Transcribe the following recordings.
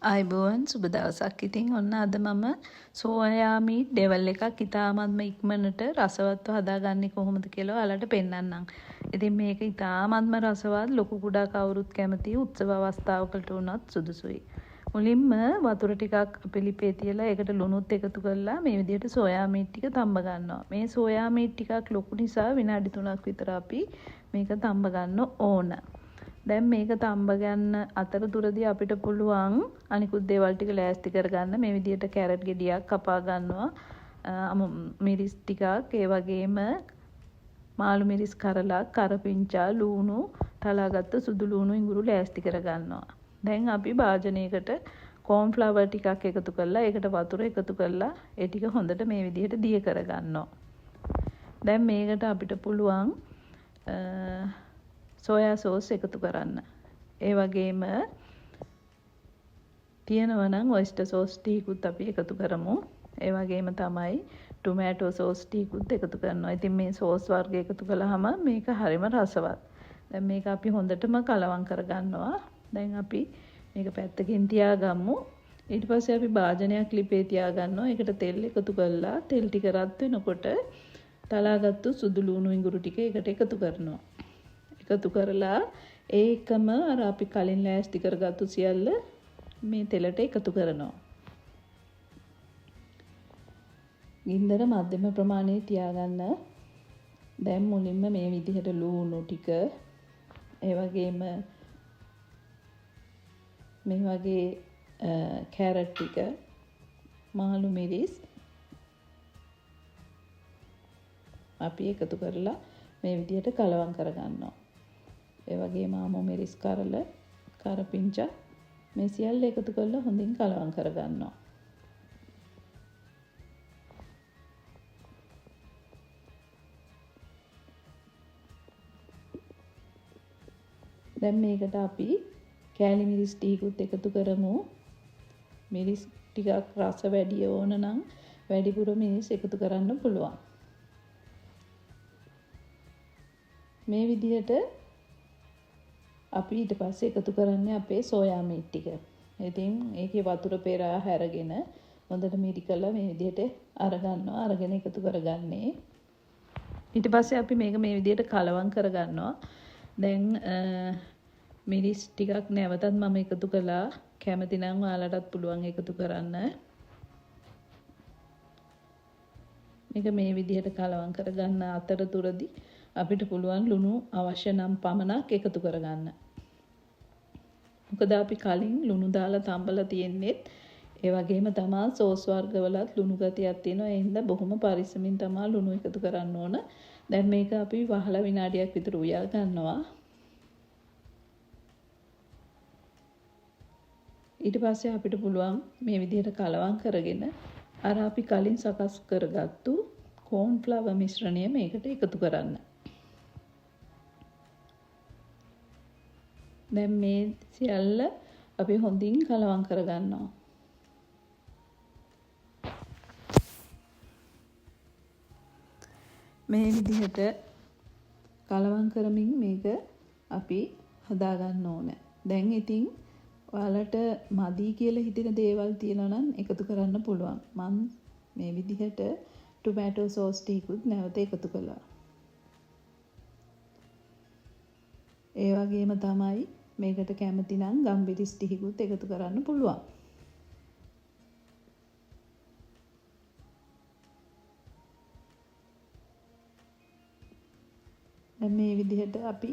ආයිබෝවන් සුබ දවසක්. ඉතින් ඔන්න අද මම සෝයා මීට් ඩෙවල් එකක් ඉතාමත්ම ඉක්මනට රසවත්ව හදාගන්නේ කොහොමද කියලා ඔයාලට පෙන්නන්නම්. ඉතින් මේක ඉතාමත්ම රසවත් ලොකු කුඩා කවුරුත් කැමති උත්සව අවස්ථාවකට වුණත් සුදුසුයි. මුලින්ම වතුර ටිකක් පිළිපේ තියලා ඒකට ලුණුත් එකතු කරලා මේ විදිහට සෝයා මීට් ටික තම්බ ගන්නවා. මේ සෝයා මීට් ටිකක් ලොකු නිසා විනාඩි 3ක් විතර අපි මේක තම්බ ගන්න ඕන. දැන් මේක තම්බ ගන්න අතරතුරදී අපිට පුළුවන් අනිකුත් දේවල් ටික ලෑස්ති කරගන්න. මේ විදිහට කැරට් ගෙඩියක් කපා ගන්නවා. මිරිස් ටිකක්, ඒ වගේම මාළු මිරිස් කරලක්, කරපිංචා, ලූණු, තලාගත්ත සුදු ලූණු ඉඟුරු ලෑස්ති කරගන්නවා. දැන් අපි භාජනයකට කෝන් ෆ්ලවර් ටිකක් එකතු කරලා ඒකට වතුර එකතු කරලා ඒ ටික හොඳට මේ විදිහට දිය කරගන්නවා. දැන් මේකට අපිට පුළුවන් සෝයා සෝස් එකතු කරන්න. ඒ වගේම තියෙනවා නම් ඔයිස්ටර් සෝස් ටිකුත් අපි එකතු කරමු. ඒ වගේම තමයි ටොමැටෝ සෝස් ටිකුත් එකතු කරනවා. ඉතින් මේ සෝස් වර්ග එකතු කළාම මේක හරිම රසවත්. දැන් මේක අපි හොඳටම කලවම් කරගන්නවා. දැන් අපි මේක පැත්තකින් තියාගමු. ඊට පස්සේ අපි භාජනයක් ලිපේ තියාගන්නවා. ඒකට තෙල් එකතු කරලා තෙල් ටික රත් වෙනකොට තලාගත්තු සුදු ලූණු ඉඟුරු ටික ඒකට එකතු කරනවා. එකතු කරලා ඒකම අර අපි කලින් ලෑස්ති කරගත්තු සියල්ල මේ තෙලට එකතු කරනවා. ගින්දර මධ්‍යම ප්‍රමාණයේ තියාගන්න. දැන් මුලින්ම මේ විදිහට ලූණු ටික, ඒ වගේම මේ වගේ කැරට් ටික, මාළු මිරිස් අපි එකතු කරලා මේ විදිහට කලවම් කරගන්නවා. ඒ වගේම ආමු මිරිස් කරල, කරපිංචා මේ සියල්ල එකතු කරලා හොඳින් කලවම් කරගන්නවා. දැන් මේකට අපි කෑලි මිරිස් ටිකකුත් එකතු කරමු. මිරිස් ටිකක් රස වැඩි ඕන නම් වැඩිපුර මිරිස් එකතු කරන්න පුළුවන්. මේ විදිහට අපි ඊට පස්සේ එකතු කරන්නේ අපේ සෝයා මීට් ටික. ඉතින් ඒකේ වතුර පෙරා හැරගෙන හොඳට මිරිකලා මේ විදිහට අරගන්නවා. අරගෙන එකතු කරගන්නේ. ඊට පස්සේ අපි මේක මේ විදිහට කලවම් කරගන්නවා. දැන් මිරිස් ටිකක් නැවතත් මම එකතු කළා. කැමති නම් ඔයාලටත් පුළුවන් එකතු කරන්න. මේක මේ විදිහට කලවම් කරගන්න අතරතුරදී අපිට පුළුවන් ලුණු අවශ්‍ය නම් පමණක් එකතු කරගන්න. මොකද අපි කලින් ලුණු දාලා තම්බලා තියෙන්නේ. ඒ වගේම තමයි සෝස් වර්ගවලත් ලුණු ගතියක් තියෙනවා. ඒ හින්දා බොහොම පරිස්සමින් තමයි ලුණු එකතු කරන්න ඕන. දැන් මේක අපි වහලා විනාඩියක් විතර උයා ගන්නවා. ඊට පස්සේ අපිට පුළුවන් මේ විදිහට කලවම් කරගෙන අර අපි කලින් සකස් කරගත්තු කෝන් ෆ්ලවර් මිශ්‍රණය මේකට එකතු කරන්න. දැන් මේ සියල්ල අපි හොඳින් කලවම් කරගන්නවා. මේ විදිහට කලවම් කරමින් මේක අපි හදාගන්න ඕන. දැන් ඉතින් ඔයාලට මදි කියලා හිතෙන දේවල් තියෙනවා නම් එකතු කරන්න පුළුවන්. මම මේ විදිහට ටොමැටෝ සෝස් ටිකුත් නැවත එකතු කළා. ඒ වගේම තමයි මේකට කැමති නම් ගම්බිරිස් ටිකකුත් එකතු කරන්න පුළුවන්. දැන් මේ විදිහට අපි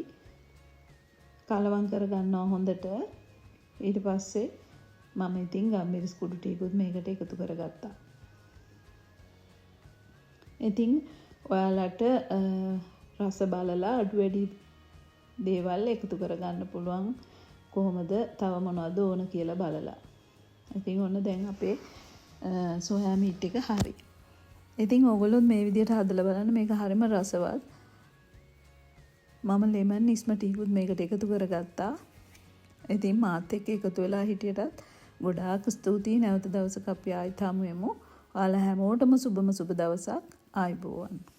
කලවම් කරගන්නවා හොඳට. ඊට පස්සේ මම ඉතින් ගම්බිරිස් කුඩු ටිකකුත් මේකට එකතු කරගත්තා. ඉතින් ඔයාලට රස බලලා අඩු වැඩි දේවල් එකතු කරගන්න පුළුවන්. කොහොමද තව මොනවද ඕන කියලා බලලා. ඉතින් ඔන්න දැන් අපේ සෝයා මීට් එක හරි. ඉතින් ඕගොල්ලොත් මේ විදිහට හදලා බලන්න. මේක හරිම රසවත්. මම ලෙමන් ඉස්ම ටිකුත් මේකට එකතු කරගත්තා. ඉතින් මාත් එක්ක එකතු වෙලා හිටියටත් ගොඩාක් ස්තුතියි. නැවත දවසක අපි ආයෙත් හමු වෙමු. ඔයාලා හැමෝටම සුබම සුබ දවසක්. ආයිබෝවන්.